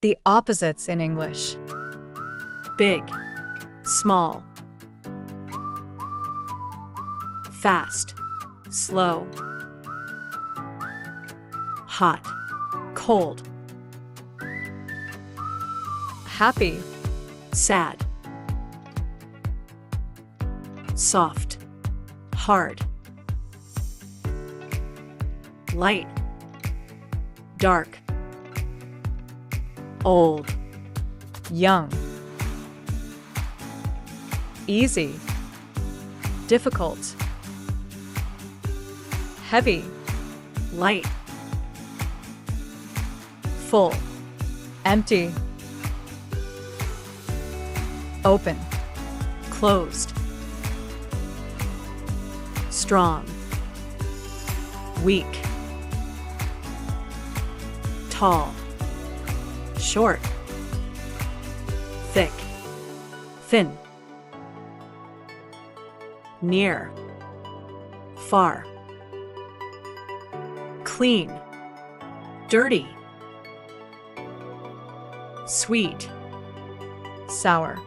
The opposites in English. Big, small. Fast, slow. Hot, cold. Happy, Sad. Soft, hard. Light, dark. Old, young. Easy, difficult. heavy, Light, full, empty, open, closed. Strong, weak. Tall, short. Thick, thin. Near, far. Clean, dirty. Sweet, sour,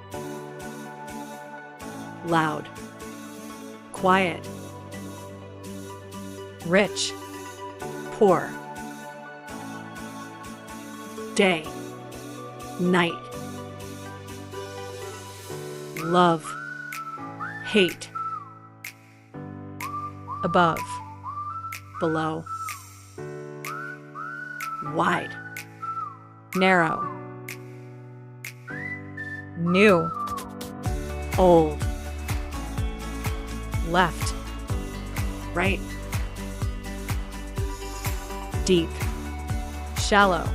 loud, quiet. rich, Poor. Day, night. Love, hate. above, Below. Wide, narrow. new, Old, left, right. Deep, shallow,